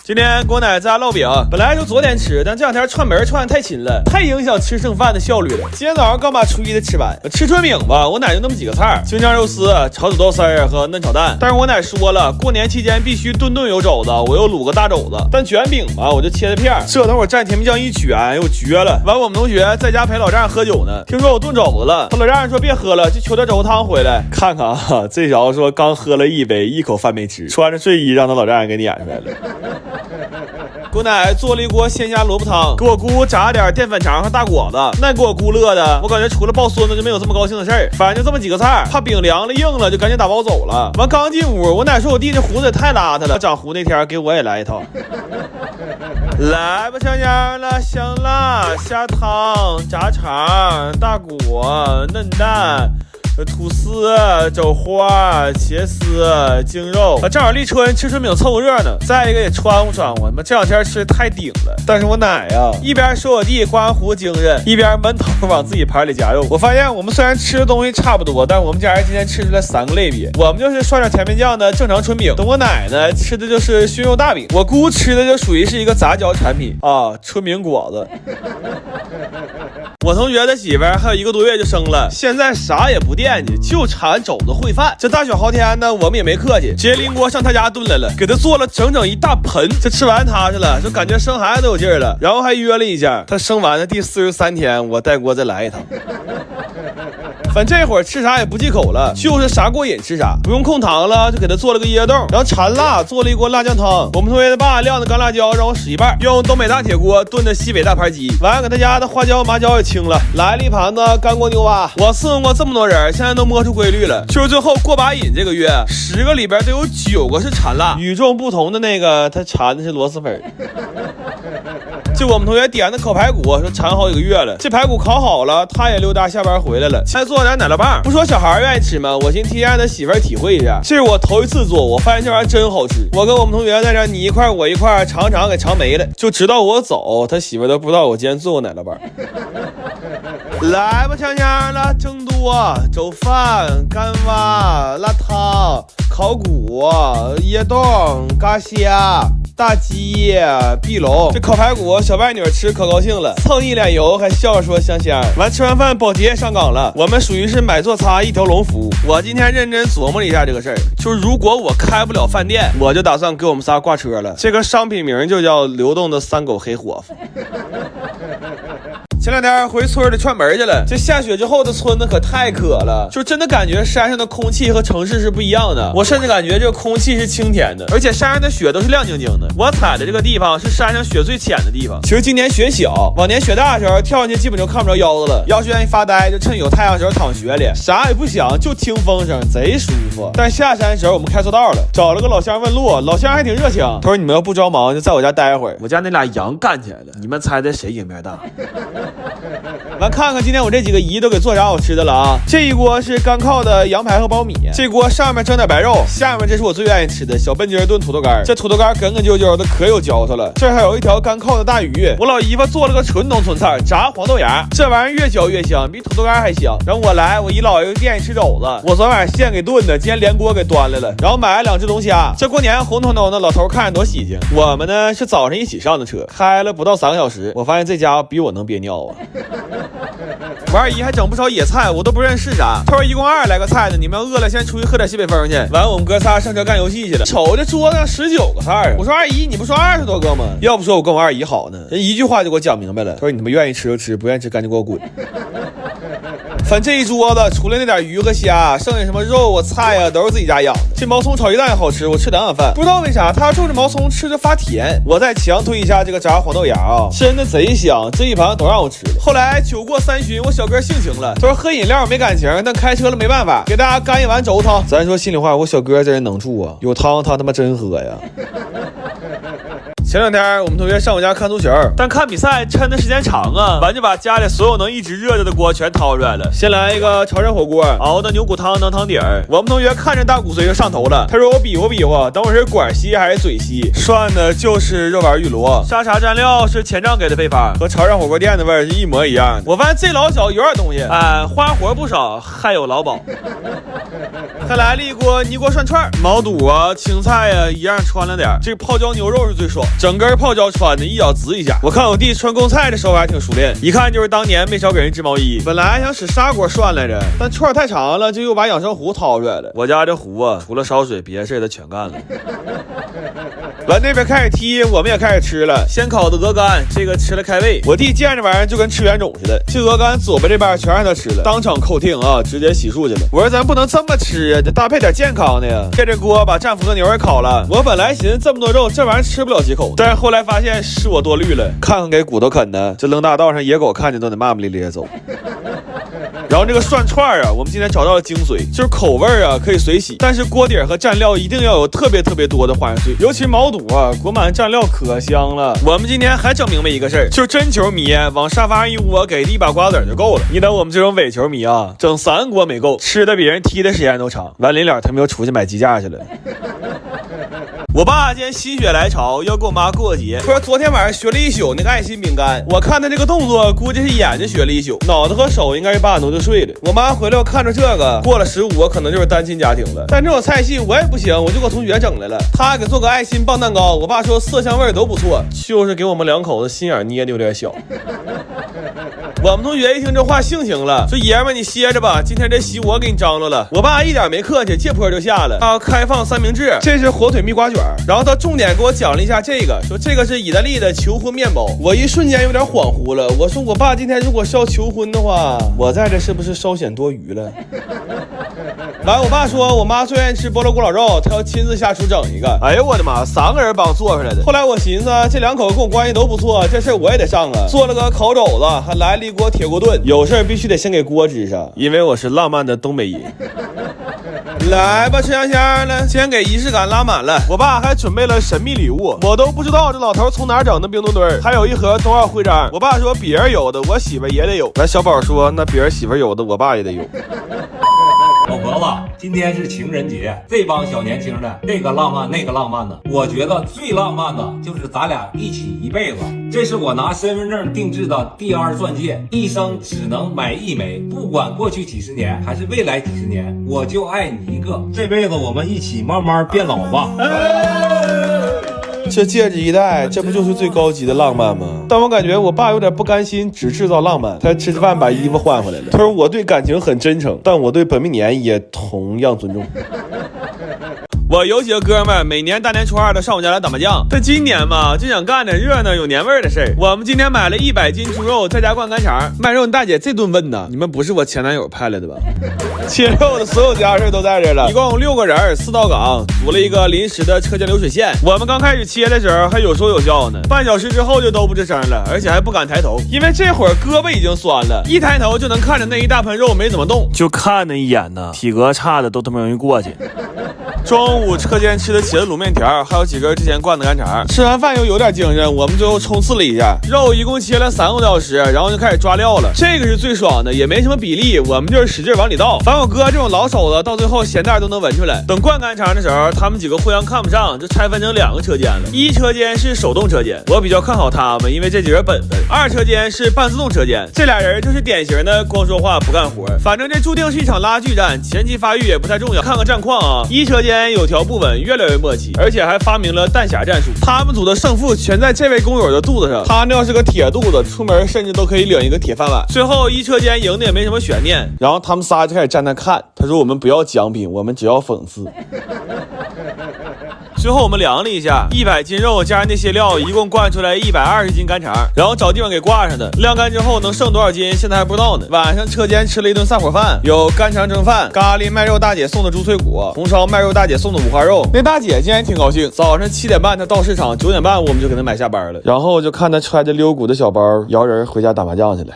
今天给我奶在家烙饼，本来就昨天吃，但这两天串门串得太勤了，太影响吃剩饭的效率了。今天早上刚把初一的吃完，吃春饼吧，我奶就那么几个菜：京酱肉丝、炒土豆丝儿和嫩炒蛋。但是我奶说了，过年期间必须顿顿有肘子，我又卤个大肘子。但卷饼吧，我就切的片儿，这等会儿蘸甜面酱一卷，又绝了。完，我们同学在家陪老丈人喝酒呢，听说我炖肘子了，他老丈人说别喝了，就求点肘子汤回来看看啊。这小子说刚喝了一杯，一口饭没吃，穿着睡衣让他老丈人给撵出来了。给我奶做了一锅鲜虾萝卜汤，给我姑炸点淀粉肠和大果子，那给我姑乐的，我感觉除了抱孙子就没有这么高兴的事儿。反正就这么几个菜，怕饼凉了硬了，就赶紧打包走了。完刚进屋，我奶说我弟这胡子也太邋遢了，长胡那天给我也来一套。来吧，小娘了，香辣虾汤、炸肠、大果、嫩蛋。吐司、肘花、茄丝、京肉，正好立春吃春饼凑热闹。再一个也穿乎穿乎，这两天吃太顶了。但是我奶呀，一边说我弟刮胡精神，一边闷头往自己盘里夹肉。我发现我们虽然吃的东西差不多，但我们家人今天吃出来3个类别。我们就是涮点甜面酱的正常春饼，等我奶呢吃的就是熏肉大饼，我姑吃的就属于是一个杂交产品啊，春饼果子。我同学的媳妇儿还有1个多月就生了，现在啥也不惦记，就馋肘子烩饭。这大小好天呢，我们也没客气，直接拎锅上他家炖来了，给他做了整整一大盆。这吃完踏实了，就感觉生孩子都有劲儿了。然后还约了一下，他生完的第43天，我带锅再来一趟。反正这会儿吃啥也不忌口了，就是啥过瘾吃啥，不用控糖了，就给他做了个椰冻，然后馋辣做了一锅辣酱汤。我们同学的爸晾的干辣椒让我使一半，用东北大铁锅炖的西北大盘鸡，完给他家的花椒麻椒也清了，来了一盘子干锅牛蛙。我伺候过这么多人，现在都摸出规律了，就是最后过把瘾这个月10个里边都有9个是馋辣，与众不同的那个他馋的是螺蛳粉。就我们同学点的烤排骨，说馋好几个月了，这排骨烤好了，他也溜达下班回来了，还做点奶酪棒。不说小孩愿意吃吗？我先提让他媳妇儿体会一下，这是我头一次做，我发现这玩意儿真好吃。我跟我们同学在这你一块我一块，尝尝给尝没了，就直到我走，他媳妇都不知道我今天做过奶酪棒。来吧，香香了，蒸多、粥饭、干蛙、辣汤、烤骨、椰冻、嘎虾。大鸡、碧龙，这烤排骨小外女吃可高兴了，蹭一脸油还笑着说香香。完吃完饭保洁上岗了，我们属于是买做擦一条龙服务。我今天认真琢磨了一下这个事儿，就是如果我开不了饭店，我就打算给我们仨挂车了，这个商品名就叫流动的3狗黑伙夫。前2天回村里串门去了，这下雪之后的村子可太渴了，就真的感觉山上的空气和城市是不一样的。我甚至感觉这个空气是清甜的，而且山上的雪都是亮晶晶的。我踩的这个地方是山上雪最浅的地方。其实今年雪小，往年雪大的时候跳上去基本就看不着腰子了。要是愿意发呆，就趁有太阳时候躺雪里，啥也不想，就听风声，贼舒服。但下山时候我们开错道了，找了个老乡问路，老乡还挺热情，他说你们要不着忙就在我家待会儿，我家那俩羊干起来了，你们猜猜谁赢面大？完看看今天我这几个姨都给做啥好吃的了啊！这一锅是干靠的羊排和苞米，这锅上面蒸点白肉，下面这是我最愿意吃的小笨鸡炖土豆干，这土豆干梗梗啾啾的可有嚼头了。这还有一条干靠的大鱼，我老姨夫做了个纯农村菜，炸黄豆芽，这玩意儿越嚼越香，比土豆干还香。然后我来我姨姥爷店里吃肘子，我昨晚现给炖的，今天连锅给端来了。然后买了2只龙虾，这过年红彤彤的，老头看着多喜庆。我们呢是早上一起上的车，开了不到3个小时，我发现这家伙比我能憋尿啊。我二姨还整不少野菜，我都不认识啥。他说一共2来个菜呢，你们要饿了先出去喝点西北风去。完我们哥仨上车干游戏去了，瞅这桌子上19个菜啊！我说二姨，你不说20多个吗？要不说我跟我二姨好呢，人一句话就给我讲明白了。他说你他妈愿意吃就吃，不愿意吃赶紧给我滚。反正这一桌子除了那点鱼和虾，剩下什么肉啊菜啊都是自己家养的。这毛葱炒鸡蛋也好吃，我吃2碗饭。不知道为啥他冲着毛葱吃着发甜。我再强推一下这个炸黄豆芽啊，真的贼香，这一盘都让我吃了。后来酒过3巡，我小哥性情了，他说喝饮料没感情，但开车了没办法，给大家干一碗肘汤。咱说心里话，我小哥这人能处啊，有汤他他妈真喝呀。前2天我们同学上我家看足球，但看比赛抻的时间长啊，完就把家里所有能一直热着的锅全掏出来了。先来一个潮汕火锅，熬的牛骨汤当汤底儿。我们同学看着大骨髓就上头了，他说我比划，等会是管稀还是嘴稀？涮的就是肉丸玉螺，沙茶蘸料是前账给的配方，和潮汕火锅店的味儿是一模一样的。我发现这老小有点东西，花活不少，还有劳保。还来了一锅泥锅涮串，毛肚啊、青菜啊一样穿了点。这个泡椒牛肉是最爽，整根泡椒穿的一咬直一下。我看我弟穿贡菜的手法还挺熟练，一看就是当年没少给人织毛衣。本来想使砂锅涮来着，但串太长了，就又把养生壶掏出来了。我家这壶啊，除了烧水，别的事他全干了。完那边开始踢，我们也开始吃了。先烤的鹅肝，这个吃了开胃。我弟见这玩意儿就跟吃圆种似的，这鹅肝左边这边全让他吃了，当场扣听啊，直接洗漱去了。我说咱不能这么吃啊，得搭配点健康的呀。借着锅把战斧和牛也烤了。我本来寻思这么多肉，这玩意儿吃不了几口，但是后来发现是我多虑了。看看给骨头啃的，这扔大道上野狗看见都得骂骂咧咧走。然后这个涮串啊，我们今天找到了精髓，就是口味啊可以随喜，但是锅底和蘸料一定要有特别多的花生碎，尤其毛肚啊，裹满蘸料可香了。我们今天还整明白一个事儿，就是真球迷往沙发上一窝，给一把瓜子就够了。你等我们这种伪球迷啊，整3锅没够，吃的比人踢的时间都长。完临了他们又出去买鸡架去了。我爸今天心血来潮要给我妈过节，说昨天晚上学了一宿那个爱心饼干，我看他这个动作估计是眼睛学了一宿，脑子和手应该是8点多就睡了。我妈回来我看着这个，过了15我可能就是单亲家庭了，但这种菜系我也不行，我就给我同学整来了，他给做个爱心棒蛋糕，我爸说色香味都不错，就是给我们2口子心眼捏的有点小。我们同学一听这话性情了，说爷们你歇着吧，今天这席我给你张罗了。我爸一点没客气，借坡就下了。开放三明治，这是火腿蜜瓜卷，然后他重点给我讲了一下这个，说这个是意大利的求婚面包。我一瞬间有点恍惚了，我说我爸今天如果是要求婚的话，我在这是不是稍显多余了？完，我爸说我妈最愿意吃菠萝咕老肉，他要亲自下厨整一个。哎呦我的妈，3个人帮做出来的。后来我寻思这2口子跟我关系都不错，这事我也得上啊。做了个烤肘子，还来了一锅铁锅炖。有事必须得先给锅支上，因为我是浪漫的东北人。来吧，吃香香了，先给仪式感拉满了。我爸还准备了神秘礼物，我都不知道这老头从哪整的冰墩墩，还有一盒冬奥徽章。我爸说别人有的，我媳妇也得有。来，小宝说那别人媳妇有的，我爸也得有。老婆子，今天是情人节，这帮小年轻的这个浪漫那个浪漫的，我觉得最浪漫的就是咱俩一起一辈子。这是我拿身份证定制的第2钻戒，一生只能买1枚，不管过去几十年还是未来几十年，我就爱你一个。这辈子我们一起慢慢变老吧。这戒指一戴，这不就是最高级的浪漫吗？但我感觉我爸有点不甘心只制造浪漫，他吃饭把衣服换回来了。他说我对感情很真诚，但我对本命年也同样尊重。我有几个哥们每年大年初2都上我家来打麻将，但今年嘛就想干点热闹有年味的事儿。我们今天买了100斤猪肉，在家灌干肠。卖肉你大姐这顿问呢，你们不是我前男友派来的吧？切肉的所有家事都在这了，一共6个人4道岗，组了一个临时的车间流水线。我们刚开始切的时候还有说有笑呢，半小时之后就都不吱声了，而且还不敢抬头，因为这会儿胳膊已经酸了，一抬头就能看着那一大盆肉没怎么动，就看那一眼呢，体格差的都他妈容易过去。中午车间吃的茄子卤面条，还有几根之前灌的干肠。吃完饭又有点精神，我们最后冲刺了一下，肉一共切了3个多小时，然后就开始抓料了。这个是最爽的，也没什么比例，我们就是使劲往里倒。反正我哥这种老手子，到最后咸淡都能闻出来。等灌干肠的时候，他们几个互相看不上，就拆分成2个车间了。1车间是手动车间，我比较看好他们，因为这几人本分。2车间是半自动车间，这俩人就是典型的光说话不干活。反正这注定是一场拉锯战，前期发育也不太重要。看看战况啊，1车间有条不紊，越来越默契，而且还发明了弹匣战术。他们组的胜负全在这位工友的肚子上，他那要是个铁肚子，出门甚至都可以领一个铁饭碗。最后1车间赢的也没什么悬念，然后他们仨就开始站那看。他说我们不要奖品，我们只要讽刺。最后我们量了一下，100斤肉加上那些料，一共灌出来120斤干肠，然后找地方给挂上的。晾干之后能剩多少斤，现在还不知道呢。晚上车间吃了一顿散伙饭，有干肠蒸饭、咖喱卖肉大姐送的猪脆骨、红烧卖肉大姐送的五花肉。那大姐今天挺高兴，早上7点半她到市场，9点半我们就给她买下班了，然后就看她揣着溜骨的小包摇人回家打麻将去了。